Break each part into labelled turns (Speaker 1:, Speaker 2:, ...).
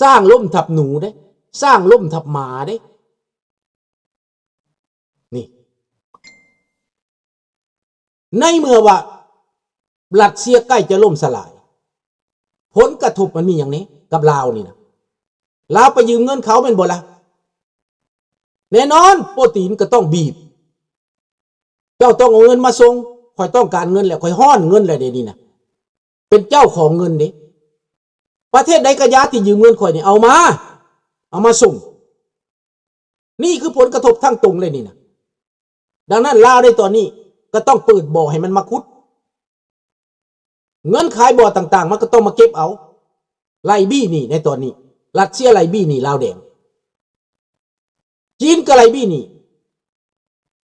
Speaker 1: สร้างล่มทับหนูได้สร้างล่มทับหมาได้นี่ในเมื่อว่ารัสเซียใกล้จะล่มสลายผลกระทบมันมีอย่างนี้กับลาวนี่นะลาวไปยืมเงินเขาเป็นบ่ละแน่นอนโปรตีนก็ต้องบีบเจ้าต้องเอาเงินมาส่งคอยต้องการเงินแหละคอยห้อนเงินแหละเดี๋ยวนี้นะเป็นเจ้าของเงินเด้ประเทศใดก็ยาที่ยืมเงินคอยนี่เอามาส่งนี่คือผลกระทบทั้งตรงเลยนี่นะดังนั้นลาวในตอนนี้ก็ต้องเปิดบ่อให้มันมาคุดเงินขายบ่อต่างๆมันก็ต้องมาเก็บเอาไล่บี้นี่ในตอนนี้รัสเซียไล่บี้นี่ลาวแดงจีนก็ไล่บี้นี่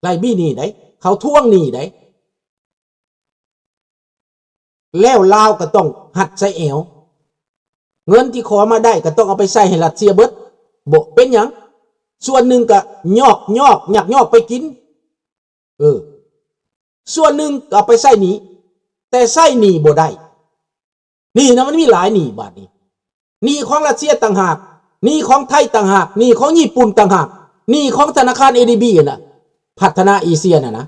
Speaker 1: ไล่บี้นี่ได้เขาท่วงนี่ได้แล้วลาวก็ต้องหัดใส่แอวเงินที่ขอมาได้ก็ต้องเอาไปใส่ให้รัสเซียเบิดบ่เป็นหยังส่วนหนึ่งก็ยอกหยักยอกไปกินส่วนหนึ่งก็เอาไปใส่หนีแต่ใส่หนีบ่ได้นี่นะมันมีหลายหนีบาทนี้หนีของรัสเซียต่างหากหนีของไทยต่างหากหนีของญี่ปุ่นต่างหากหนีของธนาคาร ADB น่ะพัฒนาเอเชียน่ะนะ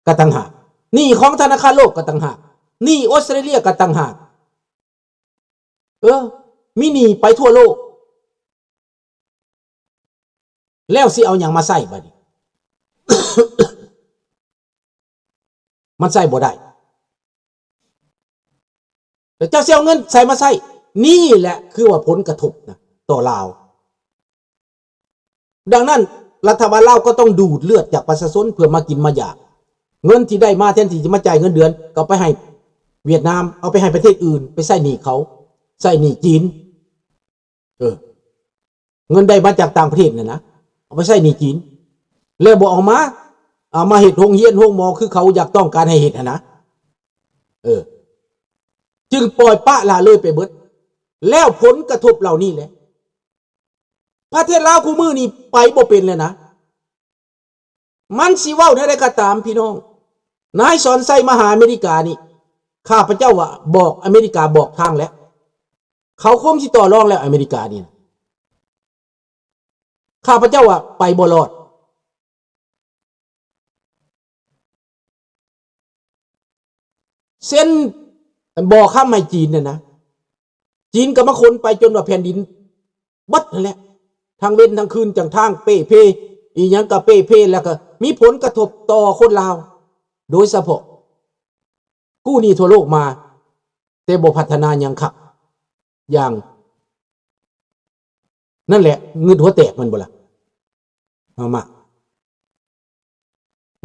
Speaker 1: ก็ต่างหากหนีของธนาคารโลกก็ต่างหากหนีออสเตรเลียก็ต่างหากมีหนีไปทั่วโลกแล้วสิเอาอย่างมาใส่บัดนี้ มันใส่บ่ได้แต่เจ้าเสียเงินใส่มาใส่นี่แหละคือว่าผลกระทบนะต่อลาวดังนั้นรัฐบาลลาวก็ต้องดูดเลือดจากประชาชนเพื่อมากินมาอยากเงินที่ได้มาแทนที่จะมาจ่ายเงินเดือนก็ไปให้เวียดนามเอาไปให้ประเทศอื่นไปใส่หนี้เขาใส่หนี้จีนเงินได้มาจากต่างประเทศน่ะนะเอาไปใส่หนี้จีนแล้วบ่เอามาเฮ็ดโรงเรียนโรงหมอคือเขาอยากต้องการให้เฮ็ดนะจึงปล่อยปะละเลยไปเบิดแล้วผลกระทบเหล่านี้แหละประเทศลาวคู่มือนี่ไปบ่เป็นเลยนะมันสิเว้าได้ก็ตามพี่น้องนายสอนไซมหาอเมริกานี่ข้าพเจ้าว่าบอกอเมริกาบอกทางแล้วเขาคงสิต่อรองแล้วอเมริกานี่ข้าพเจ้าว่าไปบ่รอดเส้นบ่อข้ามให้จีนเนี่ยนะจีนก็มาคนไปจนว่าแผ่นดินบัดนั่นแหละทางเว้นทางคืนจังทางเป้เพอีหยังก็เป้เพแล้วก็มีผลกระทบต่อคนลาวโดยเฉพาะกู้หนี้ทั่วโลกมาแต่บ่พัฒนาหยังคักอย่างนั่นแหละเงินหัวแตกมันบ่ล่ะมา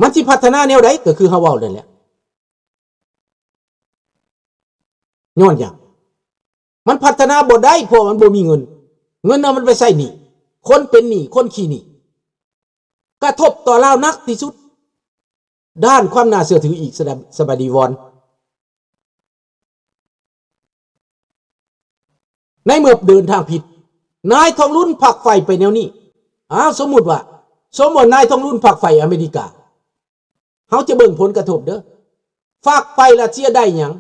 Speaker 1: มันสิพัฒนาแนวใดก็คือเฮาเว้านั่นแหละย้อนอย่างมันพัฒนาบ่ได้เพราะมันบ่มีเงินน่ะมันไปใส่หนี้คนเป็นหนี้คนขี้หนี้กระทบต่อลาวนักที่สุดด้านความน่าเชื่อถืออีกสบายดีวอนในเมื่อเดินทางผิดนายทองรุ่นผลักไฟไปแนวนี้สมมุตินายทองรุ่นผลักไฟอเมริกาเฮาจะเบิ่งผลกระทบเด้อฝากไฟรัสเซียได้หยัง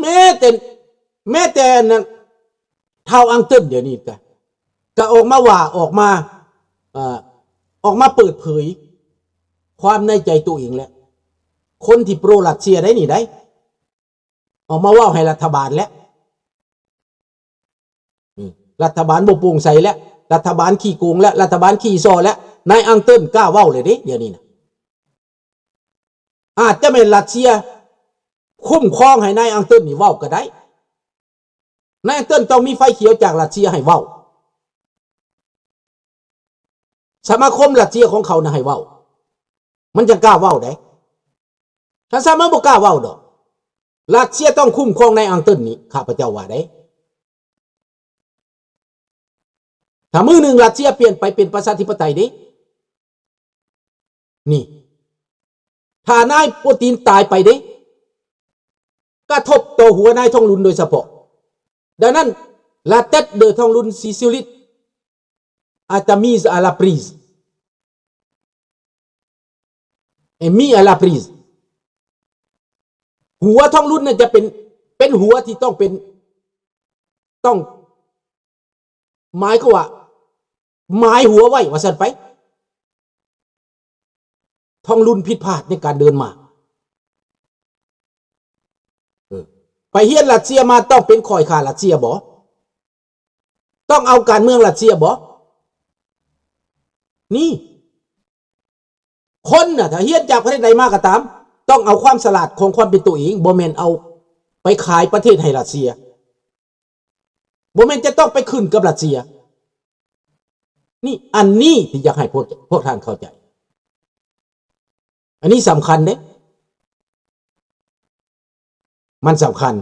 Speaker 1: แม้แต่นั้นเท่าอังเติ้นเดี๋ยวนี้ก็ออกมาว่าออกมาเปิดเผยความในใจตัวเองแล้วคนที่โปรรัสเซียได้นี่ได้ออกมาว่าให้รัฐบาลแล้วรัฐบาลบ่โปร่งใสแล้วรัฐบาลขี้โกงแล้วรัฐบาลขี้ซ้อแล้วนายอังเติ้นกล้าเว้าเลยเด้เดี๋ยวนี้นะอาจจะเป็นรัสเซียคุ้มครองให้นายอังเติ้นนี่เว้าก็ได้นายอังเติ้นต้องมีไฟเขียวจากรัสเซียให้เว้าสมาคมรัสเซียของเขานะให้เว้ามันจะกล้าเว้าได้ถ้าสามารถบ่กล้าเว้าดอกรัสเซียต้องคุ้มครองนายอังเติ้นนี่ข้าพเจ้าว่าได้ถ้ามื้อหนึ่งรัสเซียเปลี่ยนไปเป็นประชาธิปไตยดินี่ถ้านายปูตินตายไปดิกระทบต่อหัวนายทองลุนโดยเฉพาะดังนั้นลาเต็ดเดอทองลุนซิซิลิตอาจจะมีอาลาปริสมีอาลาปริสหัวทองลุนน่ะจะเป็น เป็นหัวที่ต้องหมายก็ว่าหมายหัวไว้ว่าสั่นไปท่องรุ่นผิดพลาดในการเดินมาไปเฮียนรัสเซียมาต้องเป็นคอยข่ารัสเซียบ่ต้องเอาการเมืองรัสเซียบ่นี่คนน่ะถ้าเฮียนจากประเทศใดมาก็ตามต้องเอาความฉลาดของความเป็นตัวเองบ่แม่นเอาไปขายประเทศให้รัสเซียบ่แม่นจะต้องไปขึ้นกับรัสเซียนี่อันนี้ที่อยากให้พวกท่านเข้าใจอันนี้สำคัญเด้มันสำคัญ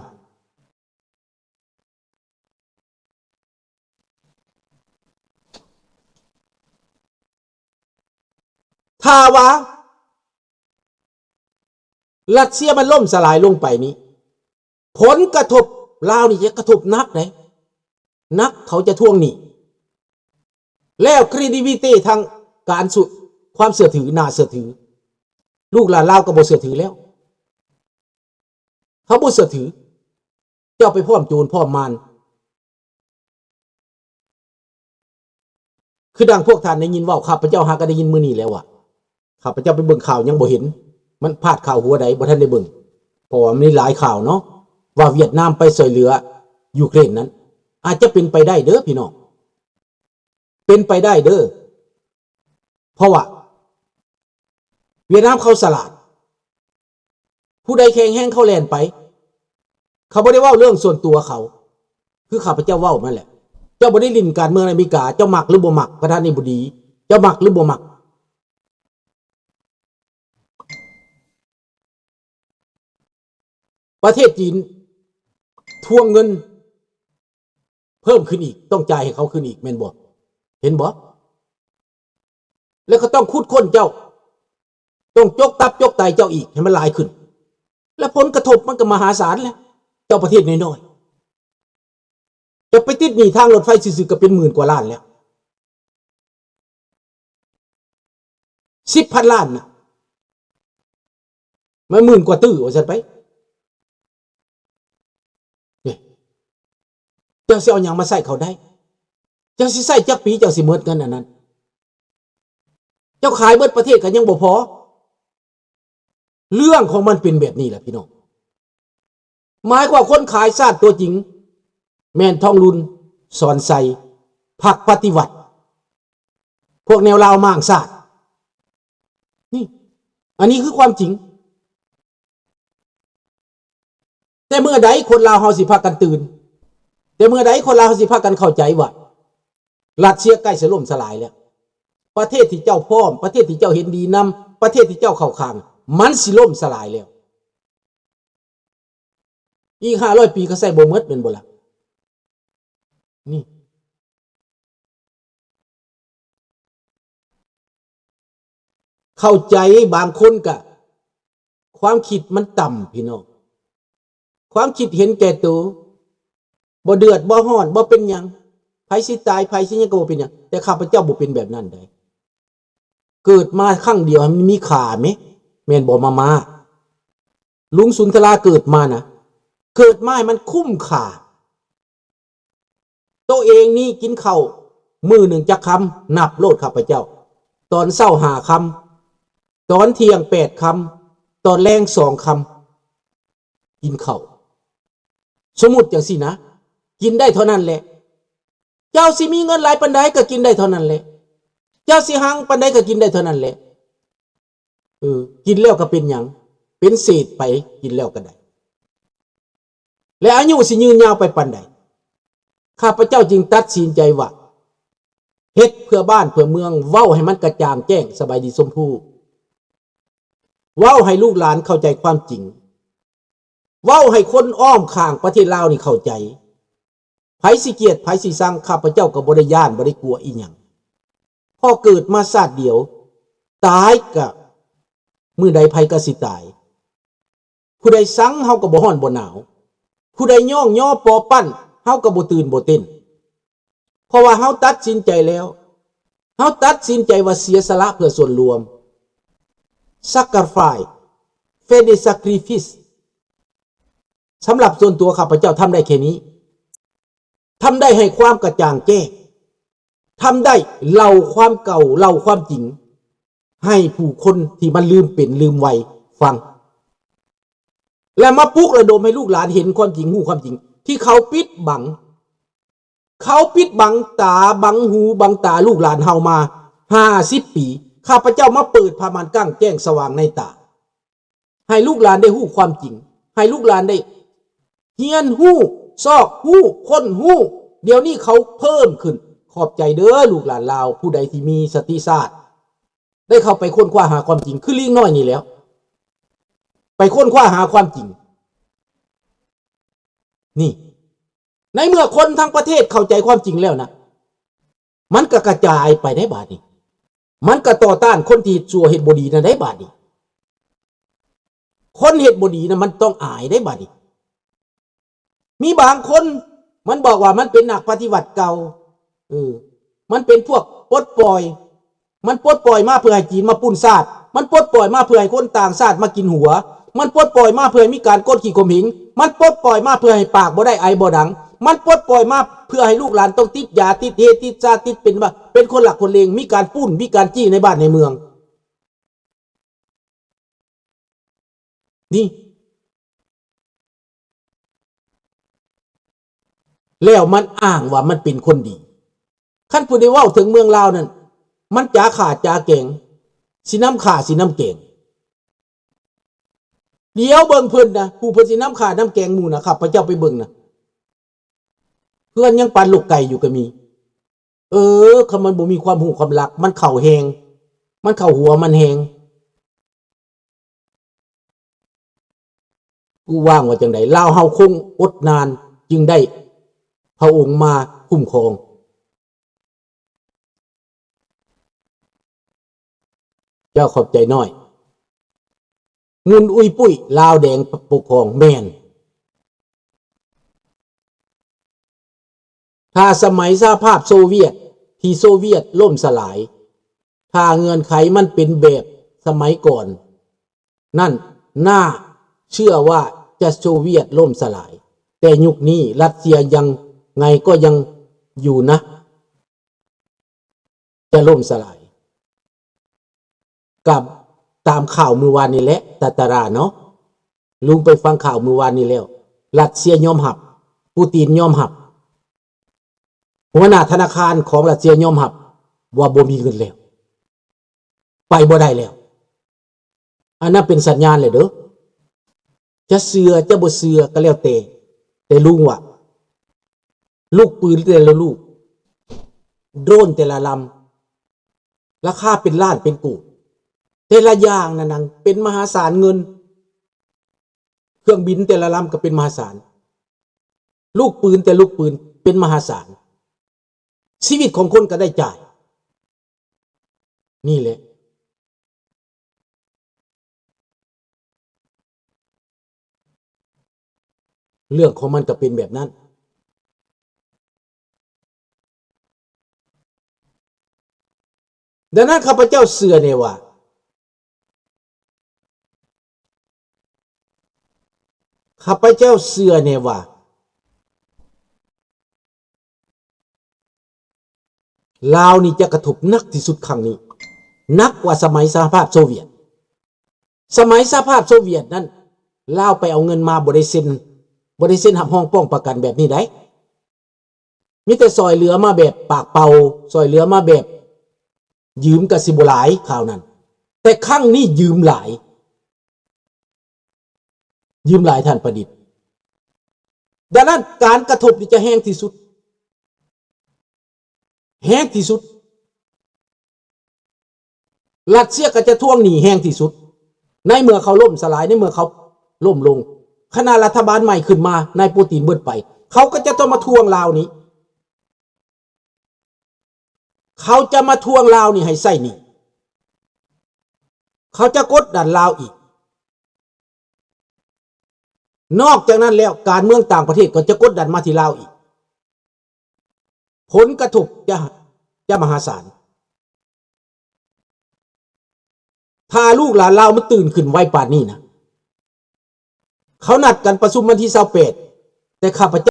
Speaker 1: ถ้าว่ารัสเซียมันล่มสลายลงไปนี้ผลกระทบลาวนี่จะกระทบนักเลยนักเขาจะทวงหนี้แล้ว credibility ทางการสุความเชื่อถือน่าเชื่อถือลูกหลานลาวก็บ่เชื่อถือแล้วเขาบ่เชื่อถือเจ้าไปพร้อมโจรพร้อมมารคือดังพวกท่านได้ยินว่าข้าพเจ้าหาก็ได้ยินมื้อนี้แล้วอ่ะข้าพเจ้าไปเบิ่งข่าวยังบ่เห็นมันพลาดข่าวหัวใดบ่ทันได้เบิ่งเพราะว่ามันมีหลายข่าวเนาะว่าเวียดนามไปช่วยเหลือยูเครนนั้นอาจจะเป็นไปได้เด้อพี่น้องเป็นไปได้เด้อเพราะว่าเวียดนามเขาฉลาดผู้ใดแข็งแห้งเขาแล่นไปเขาบ่ได้เว้าเรื่องส่วนตัวเขาคือข้าพเจ้าเว้านั่นแหละเจ้าบ่ได้ลิ้นการเมืองอเมริกาเจ้ามักหรือบ่มักประธานาธิบดีเจ้ามักหรือบ่มักประเทศจีนทวงเงินเพิ่มขึ้นอีกต้องจ่ายให้เขาขึ้นอีกแม่นบ่เห็นบ่แล้วก็ต้องขุดค้นเจ้าต้องจกตับจกไตเจ้าอีกให้มันหลายขึ้นและผลกระทบมันก็มหาศาลแล้วเจ้าประเทศน้อยๆจะไปติดหนี้ทางรถไฟซื่อๆก็เป็นหมื่นกว่าล้านแล้ว10,000 ล้านนะไม่หมื่นกว่าตื้อว่าซั่นไปเจ้าสิเอาหยังมาใส่เขาได้เจ้าสิใส่จักปีเจ้าสิหมดเงินอันนั้นเจ้าขายเบิดประเทศก็ยังบ่พอเรื่องของมันเป็นแบบนี้แหละพี่น้องหมายความคนขายชาติตัวจริงแม่นทองรุนสอนใสพรรคปฏิวัติพวกแนวลาวมางชาตินี่อันนี้คือความจริงแต่เมื่อใดคนลาวเฮาสิพากันตื่นแต่เมื่อใดคนลาวเฮาสิพากันเข้าใจว่ารัสเซียใกล้จะล่มสลายแล้วประเทศที่เจ้าพร้อมประเทศที่เจ้าเห็นดีนำประเทศที่เจ้าเข้าข้างมันสิล่มสลายแล้วอีก500 ปีก็ใส่บ่หมดเป็นบ่ล่ะนี่เข้าใจบางคนก็ความคิดมันต่ำพี่น้องความคิดเห็นแก่ตัวบ่เดือดบ่ร้อนบ่เป็นหยังไผสิตายไผสิหยังก็บ่เป็นหยังแต่ข้าพเจ้าบ่เป็นแบบนั้นได้เกิดมาครั้งเดียวมันมีค่าไหมแม่นบ่มาลุงสุนทราเกิดมานะเกิดมาให้มันคุ้มค่าตัวเองนี่กินข้าวมื้อหนึ่งจักคำนับโลดข้าพเจ้าตอนเช้า5 คำตอนเที่ยง8 คำตอนแลง2 คำกินข้าวสมมุติจังซี่นะกินได้เท่านั้นแหละเจ้าสิมีเงินหลายปานใดก็กินได้เท่านั้นแหละเจ้าสิหังปานใดก็กินได้เท่านั้นแหละกินแล้วก็เป็นหยังเป็นเศษไปกินแล้วก็ได้และอายุสิยืนยาวไปปานใดข้าพเจ้าจึงตัดสินใจว่าเฮ็ดเพื่อบ้านเพื่อเมืองเว้าให้มันกระจ่างแจ้งสบายดีสมภูเว้าให้ลูกหลานเข้าใจความจริงเว้าให้คนอ้อมข้างประเทศลาวนี่เข้าใจไผสิเกียรติไผสิสังข้าพเจ้าก็บ่ได้ย้านบ่ได้กลัวอีหยังพอเกิดมาชาติเดียวตายก็มื้อใดไผก็สิตายผู้ใดสังเฮาก็บ่ร้อนบ่หนาวผู้ใดย่องย่อปอปั้นเฮาก็บ่ตื่นบ่เต้นเพราะว่าเฮาตัดสินใจแล้วเฮาตัดสินใจว่าเสียสละเพื่อส่วนรวม sacrifice for the sacrifice สำหรับส่วนตัวข้าพเจ้าทำได้แค่นี้ทำได้ให้ความกระจ่างแจ้งทำได้เล่าความเก่าเล่าความจริงให้ผู้คนที่มันลืมเป็นลืมไวฟังและมาปลุกระดมให้ลูกหลานเห็นความจริงหูความจริงที่เขาปิดบังตาบังหูบังตาลูกหลานเฮามา50 ปีข้าพเจ้ามาเปิดพามานกั้งแจ้งสว่างในตาให้ลูกหลานได้หูความจริงให้ลูกหลานได้เฮียนหูซอกหูคนหูเดี๋ยวนี้เขาเพิ่มขึ้นขอบใจเด้อลูกหลานลาวผู้ใดที่มีสติศาสตร์ได้เข้าไปค้นคว้าหาความจริงคือลิงน้อยนี่แล้วไปค้นคว้าหาความจริงนี่ในเมื่อคนทั้งประเทศเข้าใจความจริงแล้วนะมันก็กระจายไปได้บาดนี้มันก็ต่อต้านคนที่ชั่วเฮ็ดบ่ดีนะได้บาดนี้คนเฮ็ดบ่ดีนะมันต้องอายได้บาดนี้มีบางคนมันบอกว่ามันเป็นนักปฏิวัติเก่ามันเป็นพวกปลดปล่อยมันปลดปล่อยมาเพื่อให้จีนมาปุ้นชาติมันปลดปล่อยมาเพื่อให้คนต่างชาติมากินหัวมันปลดปล่อยมาเพื่อมีการกดขี่ข่มเหงมันปลดปล่อยมาเพื่อให้ปากบ่ได้ไอบ่ดังมันปลดปล่อยมาเพื่อให้ลูกหลานต้องติดยาติดเฮติดชาติดเป็นคนหลักคนเลงมีการปุ้นมีการจี้ในบ้านในเมืองนี่แล้วมันอ้างว่ามันเป็นคนดีขั้นผู้ใดเว้าถึงเมืองลาวนั่นมันจ๋าขาดจ๋าเก่งสิน้ำขาสิน้ำเก่งเดี๋ยวเบิ่งเพิ่นนะผู้เพิ่นสิน้ำขาน้ำแกงหมู่นะครับพระเจ้าไปเบิ่งนะเพื่อนยังปันลูกไก่อยู่ก็มีคำมันบ่มีความหูความรักมันเข่าแหงมันเข่าหัวมันแหงกูว่างว่าจังไดลาวเฮาคงอดนานจึงได้พระองค์มาคุ้มครองเจ้าขอบใจน้อยงุนอุยปุ้ยลาวแดงปกครองแม่นถ้าสมัยสหภาพโซเวียตที่โซเวียตล่มสลายถ้าเงื่อนไขมันเป็นแบบสมัยก่อนนั่นน่าเชื่อว่าจะโซเวียตล่มสลายแต่ยุคนี้รัสเซียยังไงก็ยังอยู่นะจะล่มสลายกับตามข่าวเมื่อวานนี้แหละตาราเนาะลุงไปฟังข่าวเมื่อวานนี้แล้วรัสเซียยอมรับปูตินยอมรับหัวหน้าธนาคารของรัสเซียยอมรับว่าบ่มีเงินแล้วไปบ่ได้แล้วอันนั้นเป็นสัญญาณเลยเด้อจะเสือจะบ่เสือก็แล้วแต่ลุงว่าลูกปืนแต่ละลูกโดรนแต่ละลำราคาเป็นล้านเป็นกูแต่ละอย่างนั่นเป็นมหาศาลเงินเครื่องบินแต่ละลำก็เป็นมหาศาลลูกปืนแต่ลูกปืนเป็นมหาศาลชีวิตของคนก็ได้จ่ายนี่แหละเรื่องของมันก็เป็นแบบนั้นดังนั้นข้าพเจ้าเชื่อเนี่ยว่าข้าพเจ้าเชื่อเนี่ยว่าลาวนี่จะกระทบหนักที่สุดครั้งนี้หนักกว่าสมัยสหภาพโซเวียตสมัยสหภาพโซเวียตนั้นลาวไปเอาเงินมาบ่ได้เซ็นหับห้องป้องประกันแบบนี้ได้มีแต่ซอยเหลือมาแบบปากเป่าซอยเหลือมาแบบยืมกสิบ่หลายข่าวนั้นแต่ครั้งนี้ยืมหลายท่านประดิษฐ์ดังนั้นการกระทบนี่จะแห้งที่สุดรัสเซียก็จะทวงหนี้แห้งที่สุดในเมื่อเขาล่มสลายในเมื่อเขาล่มลงคณะรัฐบาลใหม่ขึ้นมานายปูตินเบิดไปเขาก็จะต้องมาทวงลาวนี้เขาจะมาทวงลาวนี่ให้ใส่หนี้เขาจะกดดันลาวอีกนอกจากนั้นแล้วการเมืองต่างประเทศก็จะกดดันมาที่ลาวอีกผลกระทบจะมหาศาลถ้าลูกหลานลาวมันตื่นขึ้นไวป่านนี้นะ เขานัดกันประชุมวันที่28แต่ข้าพเจ้า